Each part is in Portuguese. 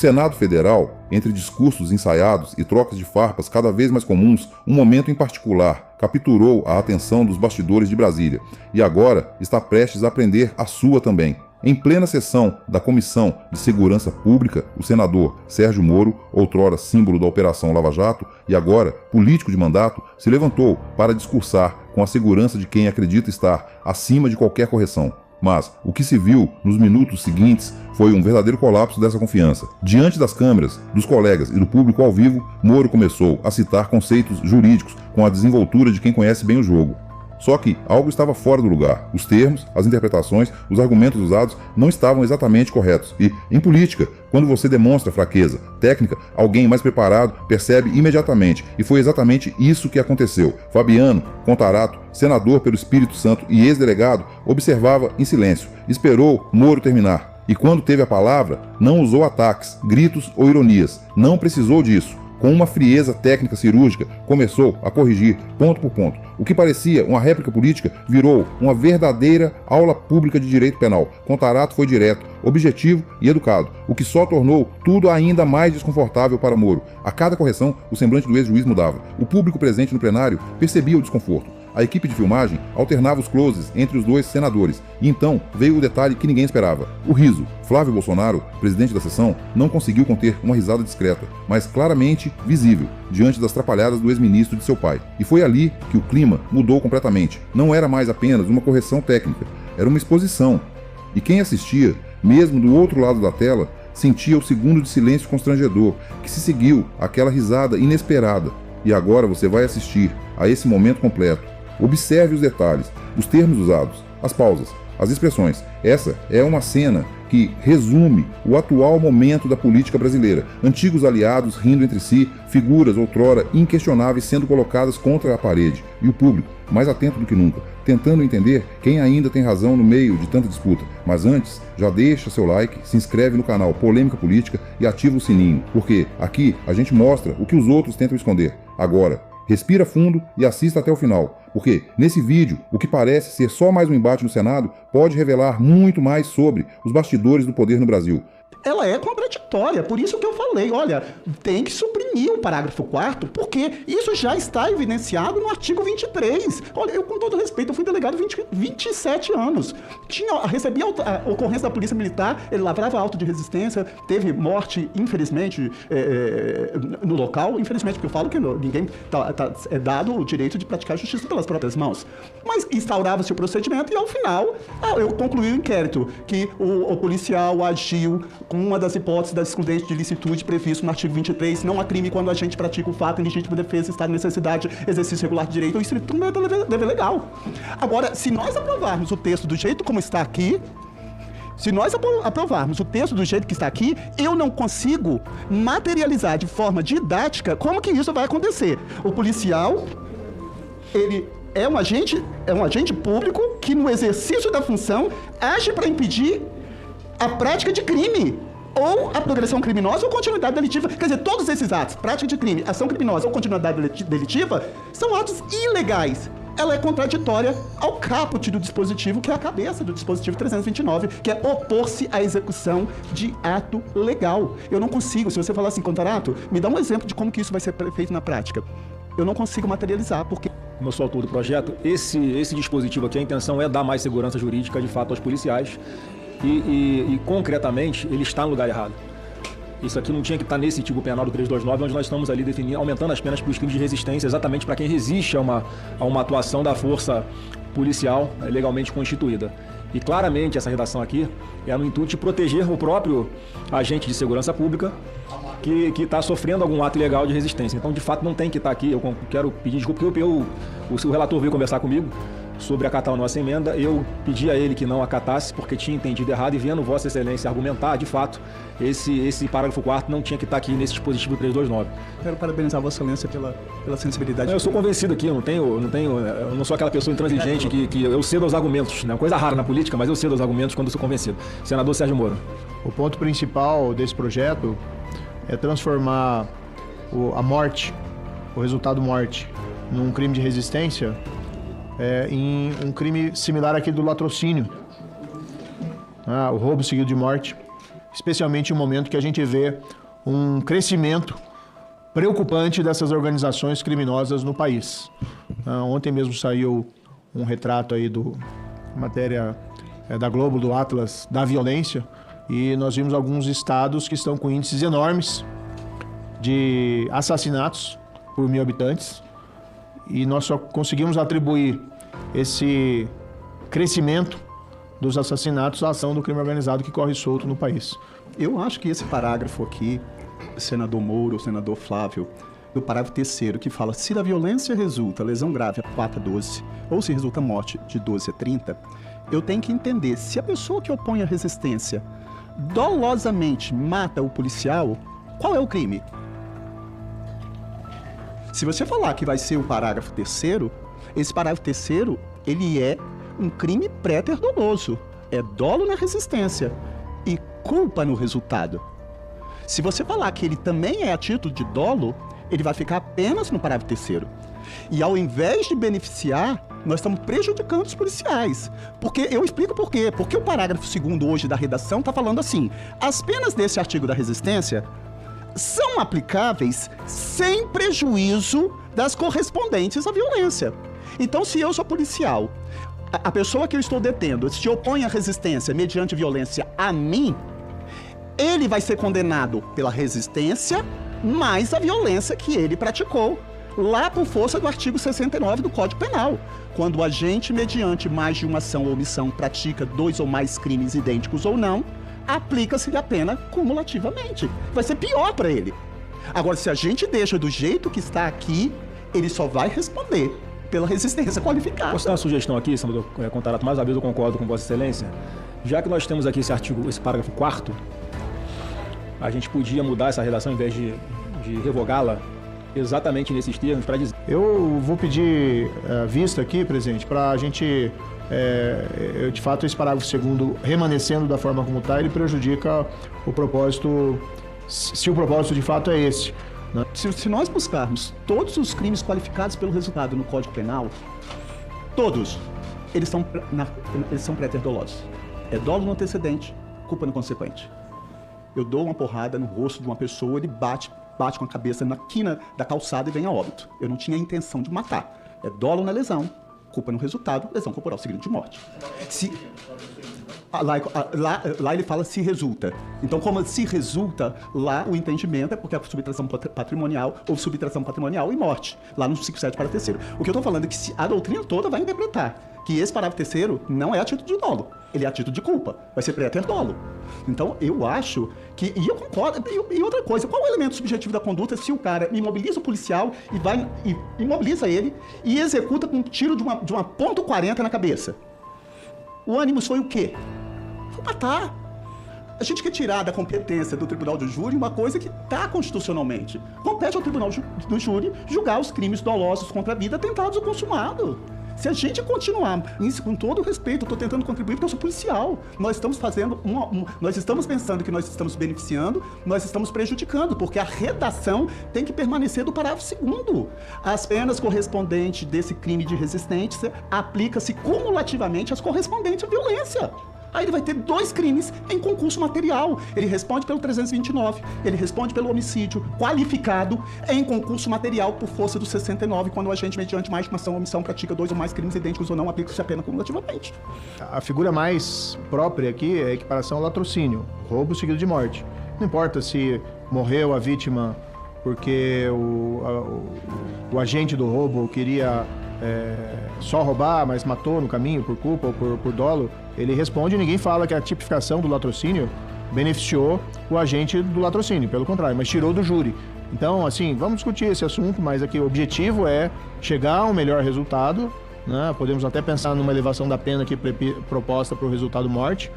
Senado Federal, entre discursos ensaiados e trocas de farpas cada vez mais comuns, um momento em particular capturou a atenção dos bastidores de Brasília e agora está prestes a prender a sua também. Em plena sessão da Comissão de Segurança Pública, o senador Sérgio Moro, outrora símbolo da Operação Lava Jato e agora político de mandato, se levantou para discursar com a segurança de quem acredita estar acima de qualquer correção. Mas o que se viu nos minutos seguintes foi um verdadeiro colapso dessa confiança. Diante das câmeras, dos colegas e do público ao vivo, Moro começou a citar conceitos jurídicos com a desenvoltura de quem conhece bem o jogo. Só que algo estava fora do lugar. Os termos, as interpretações, os argumentos usados não estavam exatamente corretos. E, em política, quando você demonstra fraqueza técnica, alguém mais preparado percebe imediatamente. E foi exatamente isso que aconteceu. Fabiano Contarato, senador pelo Espírito Santo e ex-delegado, observava em silêncio. Esperou Moro terminar. E quando teve a palavra, não usou ataques, gritos ou ironias. Não precisou disso. Com uma frieza técnica cirúrgica, começou a corrigir ponto por ponto. O que parecia uma réplica política virou uma verdadeira aula pública de direito penal. Contarato foi direto, objetivo e educado, o que só tornou tudo ainda mais desconfortável para Moro. A cada correção, o semblante do ex-juiz mudava. O público presente no plenário percebia o desconforto. A equipe de filmagem alternava os closes entre os dois senadores. E então veio o detalhe que ninguém esperava: o riso. Flávio Bolsonaro, presidente da sessão, não conseguiu conter uma risada discreta, mas claramente visível, diante das trapalhadas do ex-ministro de seu pai. E foi ali que o clima mudou completamente. Não era mais apenas uma correção técnica, era uma exposição. E quem assistia, mesmo do outro lado da tela, sentia o segundo de silêncio constrangedor, que se seguiu àquela risada inesperada. E agora você vai assistir a esse momento completo. Observe os detalhes, os termos usados, as pausas, as expressões. Essa é uma cena que resume o atual momento da política brasileira. Antigos aliados rindo entre si, figuras outrora inquestionáveis sendo colocadas contra a parede. E o público, mais atento do que nunca, tentando entender quem ainda tem razão no meio de tanta disputa. Mas antes, já deixa seu like, se inscreve no canal Polêmica Política e ativa o sininho, porque aqui a gente mostra o que os outros tentam esconder. Agora, respira fundo e assista até o final, porque nesse vídeo, o que parece ser só mais um embate no Senado pode revelar muito mais sobre os bastidores do poder no Brasil. Ela é contraditória, por isso que eu falei, olha, tem que suprimir o parágrafo 4º, porque isso já está evidenciado no artigo 23. Olha, eu com todo respeito, eu fui delegado 27 anos. Recebi a ocorrência da Polícia Militar, ele lavrava auto de resistência, teve morte, infelizmente, no local, infelizmente, porque eu falo que ninguém é dado o direito de praticar justiça pelas próprias mãos. Mas instaurava-se o procedimento e, ao final, eu concluí o inquérito, que o policial agiu com uma das hipóteses da excludente de licitude previsto no artigo 23, não há crime quando a gente pratica o fato em legítima defesa, estado de necessidade, exercício regular de direito ou estrito dever legal. Agora, se nós aprovarmos o texto do jeito como está aqui, eu não consigo materializar de forma didática como que isso vai acontecer. O policial, ele é um agente público que, no exercício da função, age para impedir a prática de crime, ou a progressão criminosa ou continuidade delitiva. Quer dizer, todos esses atos, prática de crime, ação criminosa ou continuidade delitiva, são atos ilegais. Ela é contraditória ao caput do dispositivo, que é a cabeça do dispositivo 329, que é opor-se à execução de ato legal. Eu não consigo, se você falar assim, Contarato, me dá um exemplo de como que isso vai ser feito na prática. Eu não consigo materializar, porque... Como eu sou autor do projeto, esse dispositivo aqui, a intenção é dar mais segurança jurídica, de fato, aos policiais. E concretamente, ele está no lugar errado. Isso aqui não tinha que estar nesse tipo penal do 329, onde nós estamos ali definindo, aumentando as penas para os crimes de resistência, exatamente para quem resiste a uma atuação da força policial legalmente constituída. E claramente essa redação aqui é no intuito de proteger o próprio agente de segurança pública que está sofrendo algum ato ilegal de resistência. Então, de fato, não tem que estar aqui. Eu quero pedir desculpa, porque o relator veio conversar comigo sobre acatar a nossa emenda. Eu pedi a ele que não acatasse, porque tinha entendido errado, e vendo Vossa Excelência argumentar, de fato, esse parágrafo 4º não tinha que estar aqui nesse dispositivo 329. Quero parabenizar Vossa Excelência pela sensibilidade. Eu sou convencido aqui, eu não sou aquela pessoa intransigente que eu cedo aos argumentos, né? Coisa rara na política, mas eu cedo aos argumentos quando eu sou convencido. Senador Sérgio Moro. O ponto principal desse projeto é transformar a morte, o resultado morte, num crime de resistência, em um crime similar àquele do latrocínio, o roubo seguido de morte. especialmente em um momento que a gente vê um crescimento preocupante dessas organizações criminosas no país. Ontem mesmo saiu um retrato aí matéria da Globo, do Atlas da Violência, e nós vimos alguns estados que estão com índices enormes de assassinatos por 1.000 habitantes, e nós só conseguimos atribuir esse crescimento dos assassinatos à ação do crime organizado que corre solto no país. Eu acho que esse parágrafo aqui, senador Moro, senador Flávio, do parágrafo 3º, que fala: se da violência resulta lesão grave a 4 a 12, ou se resulta morte de 12 a 30, eu tenho que entender se a pessoa que opõe a resistência dolosamente mata o policial, qual é o crime? Se você falar que vai ser o parágrafo 3º, esse parágrafo 3º, ele é um crime préter doloso. É dolo na resistência e culpa no resultado. Se você falar que ele também é a título de dolo, ele vai ficar apenas no parágrafo 3º. E ao invés de beneficiar, nós estamos prejudicando os policiais. Porque eu explico por quê. Porque o parágrafo 2º hoje da redação está falando assim: as penas desse artigo da resistência são aplicáveis sem prejuízo das correspondentes à violência. Então, se eu sou policial, a pessoa que eu estou detendo se opõe à resistência mediante violência a mim, ele vai ser condenado pela resistência mais a violência que ele praticou, lá por força do artigo 69 do Código Penal. Quando o agente, mediante mais de uma ação ou omissão, pratica 2 ou mais crimes idênticos ou não, aplica-se a pena cumulativamente. Vai ser pior para ele. Agora, se a gente deixa do jeito que está aqui, ele só vai responder pela resistência qualificada. Posso dar uma sugestão aqui, senador Contarato? Mais uma vez eu concordo com Vossa Excelência. Já que nós temos aqui esse artigo, esse parágrafo 4º, a gente podia mudar essa redação, em vez de revogá-la, exatamente nesses termos, para dizer... Eu vou pedir vista aqui, presidente, para a gente... de fato, esse parágrafo 2º, remanescendo da forma como está, ele prejudica o propósito, se o propósito de fato é esse, né? Se nós buscarmos todos os crimes qualificados pelo resultado no Código Penal, todos, eles são préter-dolosos. É dolo no antecedente, culpa no consequente. Eu dou uma porrada no rosto de uma pessoa, ele bate com a cabeça na quina da calçada e vem a óbito. Eu não tinha a intenção de matar. É dolo na lesão, culpa no resultado, lesão corporal seguida de morte. Lá ele fala se resulta. Então, como se resulta, lá o entendimento é porque é subtração patrimonial ou subtração patrimonial e morte. Lá no 57 para 3º. O que eu estou falando é que a doutrina toda vai interpretar que esse parágrafo 3º não é a título de dolo, ele é a título de culpa. Vai ser préter dolo. Então, eu acho que... E eu concordo. E outra coisa, qual é o elemento subjetivo da conduta se o cara imobiliza o policial e imobiliza ele e executa com um tiro de uma .40 na cabeça? O ânimo foi o quê? Foi matar. A gente quer tirar da competência do Tribunal do Júri uma coisa que está constitucionalmente. Compete ao Tribunal do Júri julgar os crimes dolosos contra a vida tentados ou consumados. Se a gente continuar isso, com todo o respeito, eu estou tentando contribuir porque eu sou policial. Nós estamos fazendo nós estamos pensando que nós estamos beneficiando, nós estamos prejudicando, porque a redação tem que permanecer do parágrafo 2º. As penas correspondentes desse crime de resistência aplica-se cumulativamente às correspondentes à violência. Aí ele vai ter 2 crimes em concurso material. Ele responde pelo 329, ele responde pelo homicídio qualificado em concurso material por força do 69, quando o agente, mediante mais de uma ação ou omissão, pratica 2 ou mais crimes idênticos ou não, aplica-se a pena cumulativamente. A figura mais própria aqui é a equiparação ao latrocínio, roubo seguido de morte. Não importa se morreu a vítima porque o agente do roubo queria só roubar, mas matou no caminho por culpa ou por dolo, ele responde e ninguém fala que a tipificação do latrocínio beneficiou o agente do latrocínio, pelo contrário, mas tirou do júri. Então, assim, vamos discutir esse assunto, mas aqui o objetivo é chegar a um melhor resultado, né? Podemos até pensar numa elevação da pena aqui proposta para o resultado morte,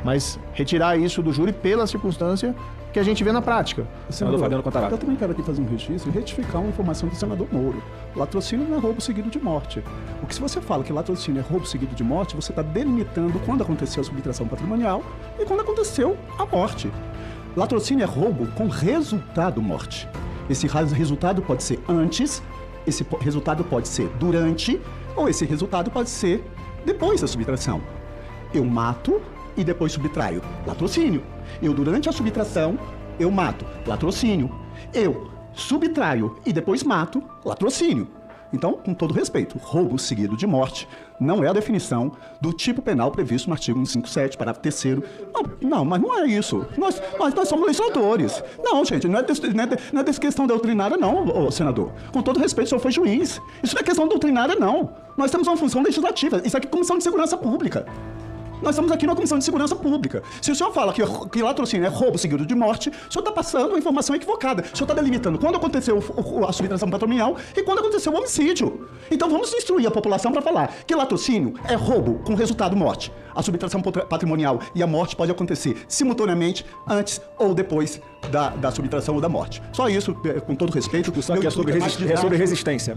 mas retirar isso do júri pela circunstância que a gente vê na prática. Senador Fabiano Contarato. Eu também quero aqui fazer um registro e retificar uma informação do senador Moro. Latrocínio não é roubo seguido de morte. Porque se você fala que latrocínio é roubo seguido de morte, você está delimitando quando aconteceu a subtração patrimonial e quando aconteceu a morte. Latrocínio é roubo com resultado morte. Esse resultado pode ser antes, esse resultado pode ser durante, ou esse resultado pode ser depois da subtração. Eu mato e depois subtraio. Latrocínio. Eu, durante a subtração, eu mato. Latrocínio. Eu subtraio e depois mato. Latrocínio. Então, com todo respeito, roubo seguido de morte não é a definição do tipo penal previsto no artigo 157, parágrafo 3º. Não, mas não é isso. Nós somos legisladores. Não, gente, não é dessa questão doutrinária, não, senador. Com todo respeito, o senhor foi juiz. Isso não é questão doutrinária, não. Nós temos uma função legislativa. Isso aqui é Comissão de Segurança Pública. Nós estamos aqui na Comissão de Segurança Pública. Se o senhor fala que latrocínio é roubo seguido de morte, o senhor está passando uma informação equivocada. O senhor está delimitando quando aconteceu a subtração patrimonial e quando aconteceu o homicídio. Então vamos instruir a população para falar que latrocínio é roubo com resultado morte. A subtração patrimonial e a morte pode acontecer simultaneamente antes ou depois da subtração ou da morte. Só isso, com todo respeito. Só que é sobre resistência.